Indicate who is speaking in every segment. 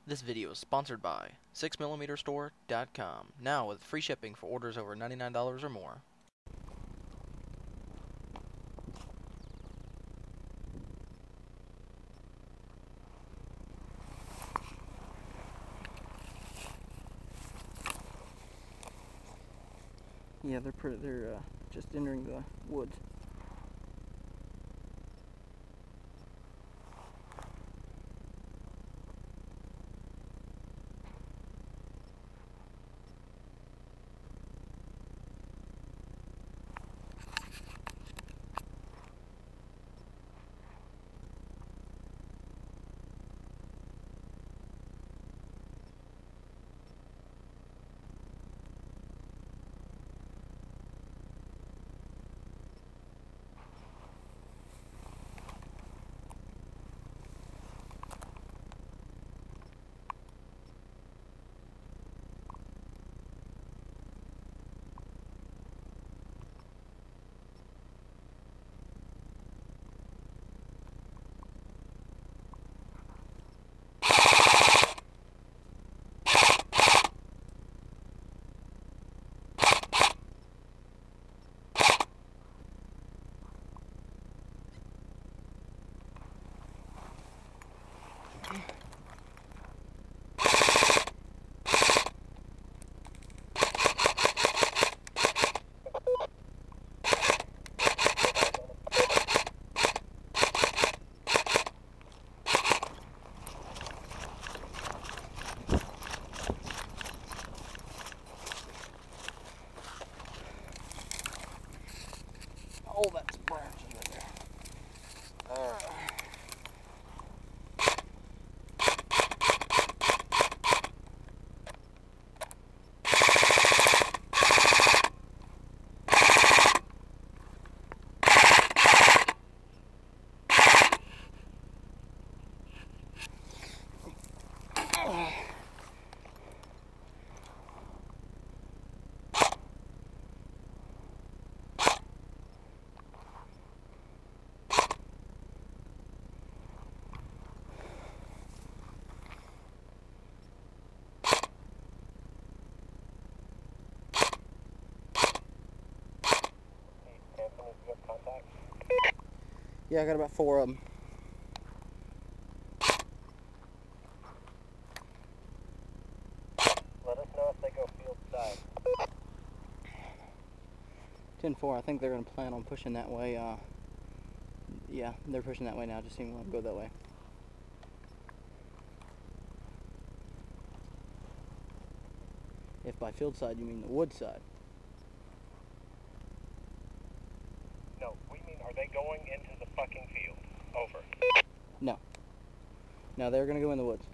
Speaker 1: This video is sponsored by 6mmStore.com, now with free shipping for orders over $99 or more.
Speaker 2: Yeah, they're just entering the woods. Oh, that's branches right there. Yeah, I got about 4 of them.
Speaker 3: Let us know if they go field side.
Speaker 2: 10-4, I think they're going to plan on pushing that way. Yeah, they're pushing that way now, just seeing them go that way. If by field side you mean the wood side.
Speaker 3: No, we mean, are they going into the fucking field? Over.
Speaker 2: No. No, they're going to go in the woods.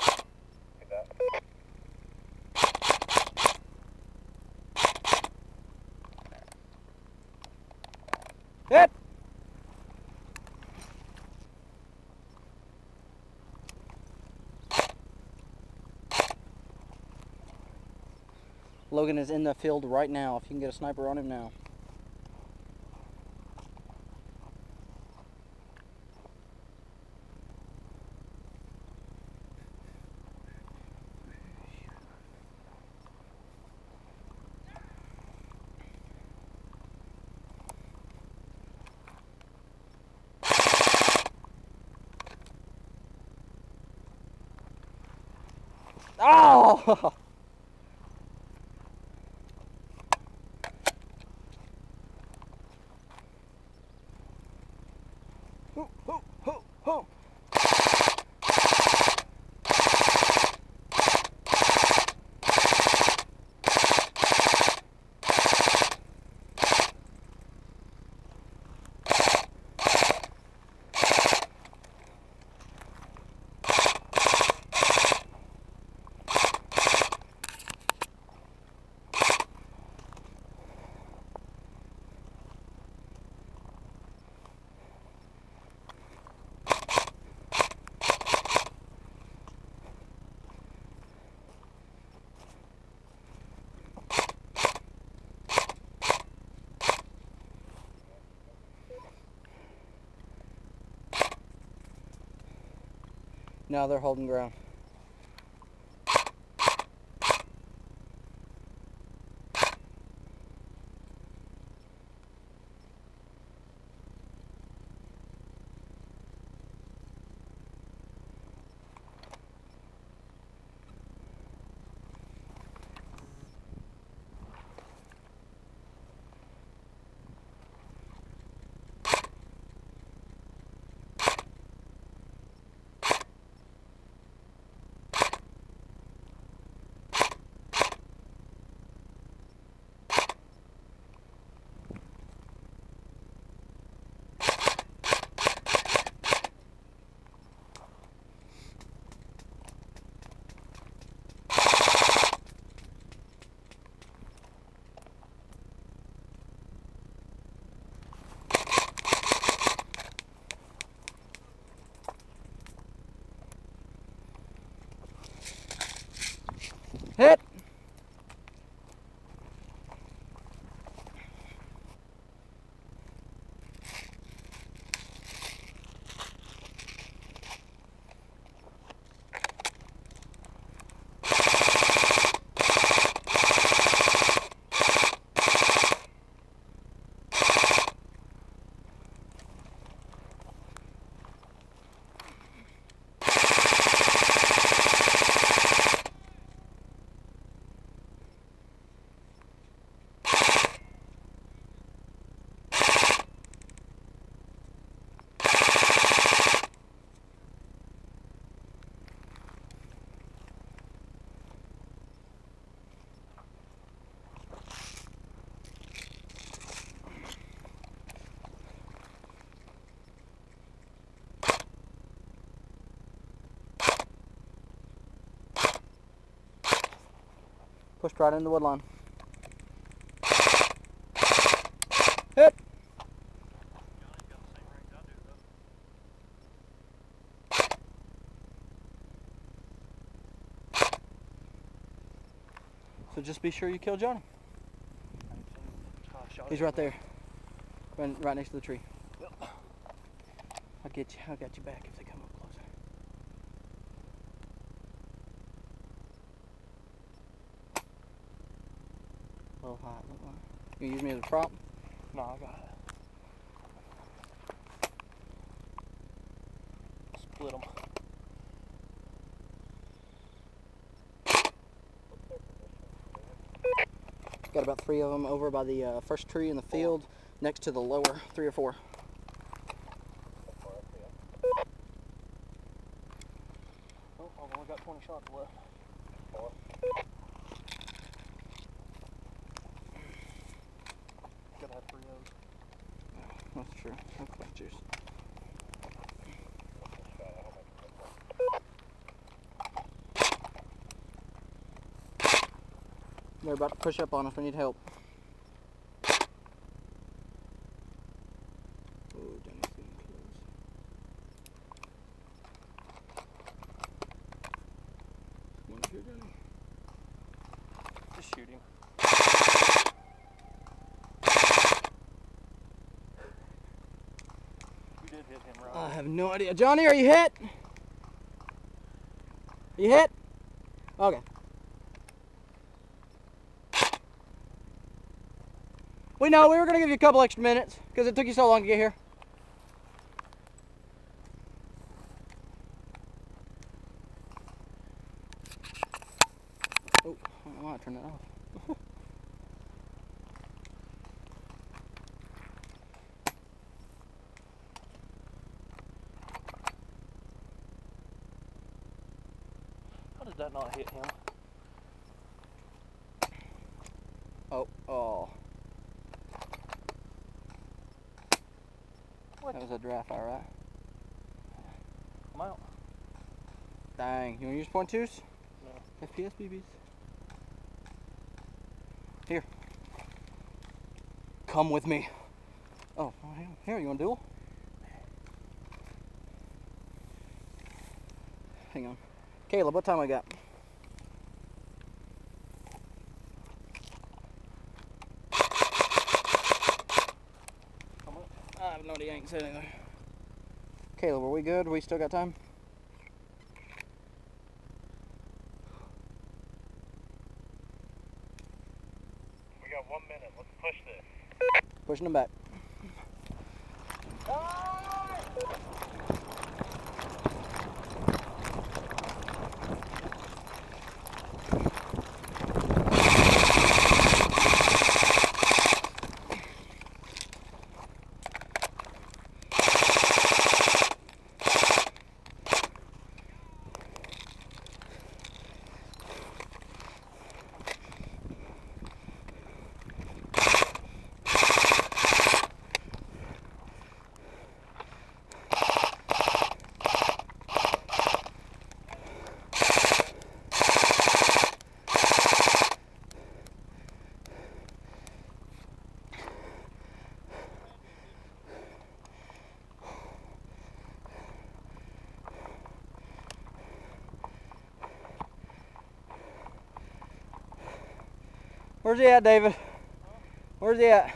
Speaker 3: See that?
Speaker 2: Hit! Logan is in the field right now. If you can get a sniper on him now. Oh! Ho, ho, ho, ho. No, they're holding ground. Hit! Pushed right into the wood line. Hit! So just be sure you kill Johnny. He's right there. Right next to the tree. I'll get you. I'll get you back if they come up closer. A little hot. You use me as a prop?
Speaker 4: No, I got it. Split them.
Speaker 2: Got about 3 of them over by the first tree in the field, next to the lower 3 or 4.
Speaker 4: Oh, I've only got 20 shots left. Gotta have 3 of those.
Speaker 2: That's true. Okay, juice. They're about to push up on us. We need help. Oh, Johnny's getting close. One here, Johnny.
Speaker 4: Just shoot him. You did hit him right.
Speaker 2: I have no idea. Johnny, are you hit? You hit? Okay. We know, we were going to give you a couple extra minutes because it took you so long to get here. Oh, I don't know why I turned that off.
Speaker 4: How did that not hit him?
Speaker 2: Oh.
Speaker 4: What?
Speaker 2: That was a dry fire, right?
Speaker 4: I'm out.
Speaker 2: Dang. You want to use point twos?
Speaker 4: No.
Speaker 2: FPS BBs. Here. Come with me. Oh, here, you want to duel? Hang on. Caleb, what time I got? I have no idea. I ain't said anything. Caleb, are we good? We still got time?
Speaker 3: got 1 minute. Let's push this.
Speaker 2: Pushing them back. Where's he at, David? Where's he at?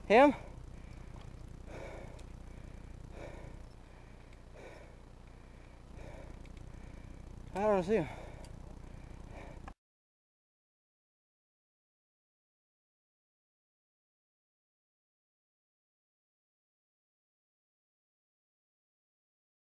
Speaker 2: Him? I don't see him.